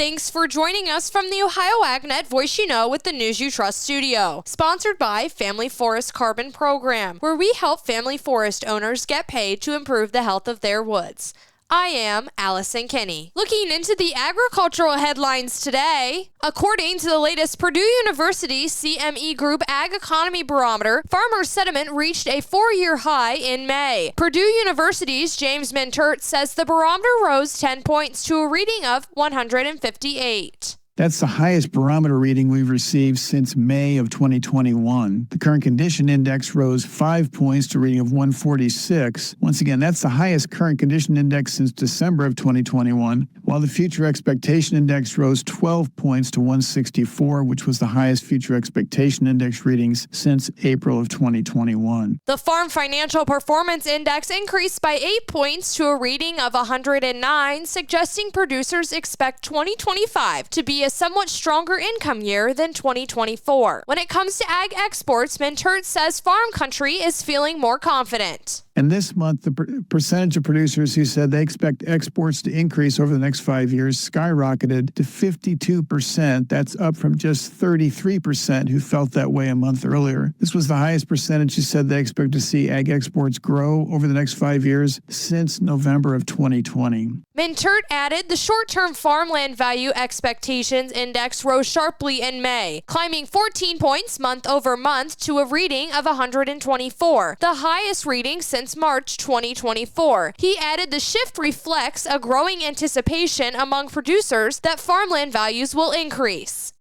Thanks for joining us from the Ohio AgNet Voice You Know with the News You Trust studio. Sponsored by Family Forest Carbon Program, where we help family forest owners get paid to improve the health of their woods. I am Allison Kinney. Looking into the agricultural headlines today, according to the latest Purdue University CME Group Ag Economy Barometer, farmer sentiment reached a 4-year high in May. Purdue University's James Mintert says the barometer rose 10 points to a reading of 158. That's the highest barometer reading we've received since May of 2021. The current condition index rose 5 points to a reading of 146. Once again, that's the highest current condition index since December of 2021, while the future expectation index rose 12 points to 164, which was the highest future expectation index readings since April of 2021. The Farm Financial Performance Index increased by 8 points to a reading of 109, suggesting producers expect 2025 to be a somewhat stronger income year than 2024. When it comes to ag exports, Mintert says farm country is feeling more confident. And this month, the percentage of producers who said they expect exports to increase over the next 5 years skyrocketed to 52%. That's up from just 33% who felt that way a month earlier. This was the highest percentage who said they expect to see ag exports grow over the next 5 years since November of 2020. Mintert added the short-term farmland value expectations index rose sharply in May, climbing 14 points month over month to a reading of 124, the highest reading since March 2024. He added the shift reflects a growing anticipation among producers that farmland values will increase.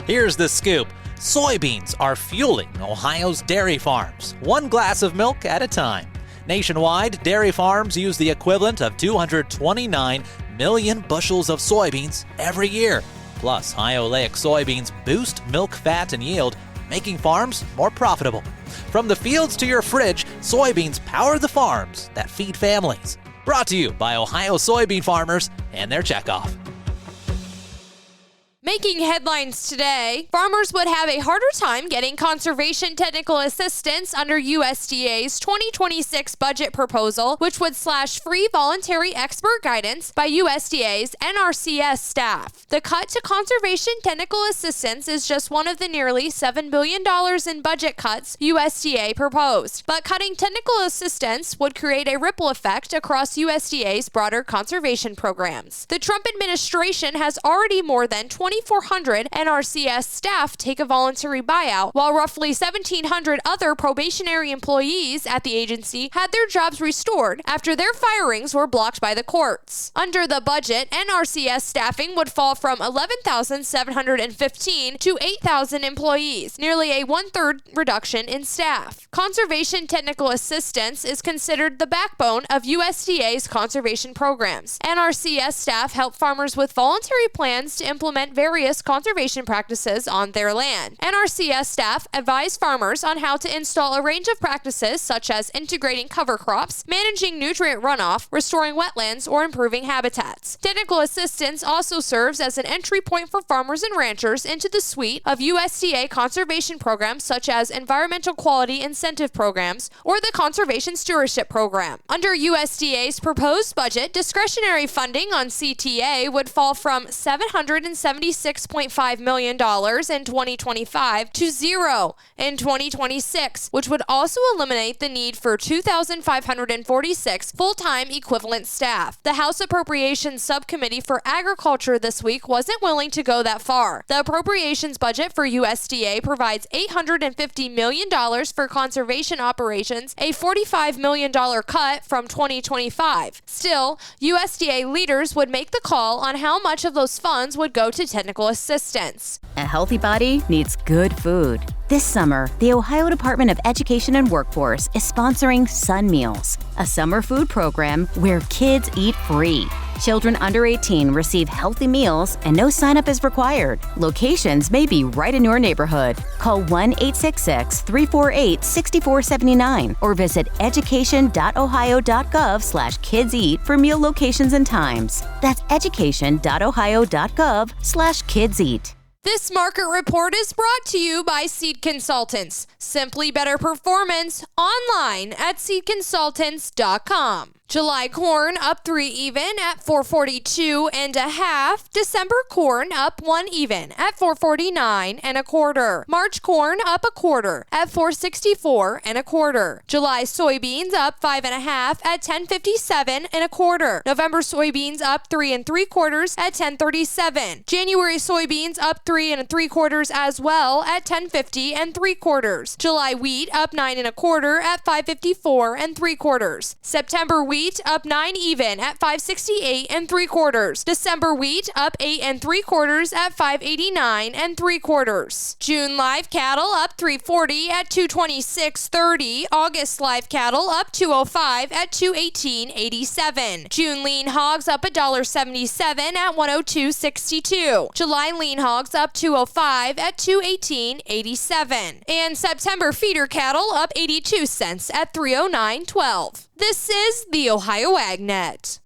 Here's the scoop. Soybeans are fueling Ohio's dairy farms, one glass of milk at a time. Nationwide, dairy farms use the equivalent of 229 million bushels of soybeans every year. Plus, high oleic soybeans boost milk fat and yield, making farms more profitable. From the fields to your fridge, soybeans power the farms that feed families. Brought to you by Ohio soybean farmers and their checkoff. Making headlines today, farmers would have a harder time getting conservation technical assistance under USDA's 2026 budget proposal, which would slash free voluntary expert guidance by USDA's NRCS staff. The cut to conservation technical assistance is just one of the nearly $7 billion in budget cuts USDA proposed. But cutting technical assistance would create a ripple effect across USDA's broader conservation programs. The Trump administration has already more than 2,400 NRCS staff take a voluntary buyout, while roughly 1,700 other probationary employees at the agency had their jobs restored after their firings were blocked by the courts. Under the budget, NRCS staffing would fall from 11,715 to 8,000 employees, nearly a one-third reduction in staff. Conservation technical assistance is considered the backbone of USDA's conservation programs. NRCS staff help farmers with voluntary plans to implement various conservation practices on their land. NRCS staff advise farmers on how to install a range of practices such as integrating cover crops, managing nutrient runoff, restoring wetlands, or improving habitats. Technical assistance also serves as an entry point for farmers and ranchers into the suite of USDA conservation programs such as Environmental Quality Incentive Programs or the Conservation Stewardship Program. Under USDA's proposed budget, discretionary funding on CTA would fall from $776.5 million in 2025 to zero in 2026, which would also eliminate the need for 2,546 full-time equivalent staff. The House Appropriations Subcommittee for Agriculture this week wasn't willing to go that far. The appropriations budget for USDA provides $850 million for conservation operations, a $45 million cut from 2025. Still, USDA leaders would make the call on how much of those funds would go to technical assistance. A healthy body needs good food. This summer, the Ohio Department of Education and Workforce is sponsoring Sun Meals, a summer food program where kids eat free. Children under 18 receive healthy meals and no sign-up is required. Locations may be right in your neighborhood. Call 1-866-348-6479 or visit education.ohio.gov/kidseat for meal locations and times. That's education.ohio.gov/kidseat. This market report is brought to you by Seed Consultants. Simply better performance online at seedconsultants.com. July corn up 3 even at 442 1/2. December corn up 1 even at 449 1/4. March corn up 1/4 at 464 1/4. July soybeans up 5 1/2 at 1057 1/4. November soybeans up 3 3/4 at 1037. January soybeans up 3 3/4 as well at 1050 3/4. July wheat up 9 1/4 at 554 3/4. September wheat up 9 even at 568 3/4. December wheat up 8 3/4 at 589 3/4. June live cattle up 340 at 226.30. August live cattle up 205 at 218.87. June lean hogs up $1.77 at 102.62. July lean hogs up 205 at 218.87. And September feeder cattle up 82 cents at 309.12. This is the Ohio AgNet.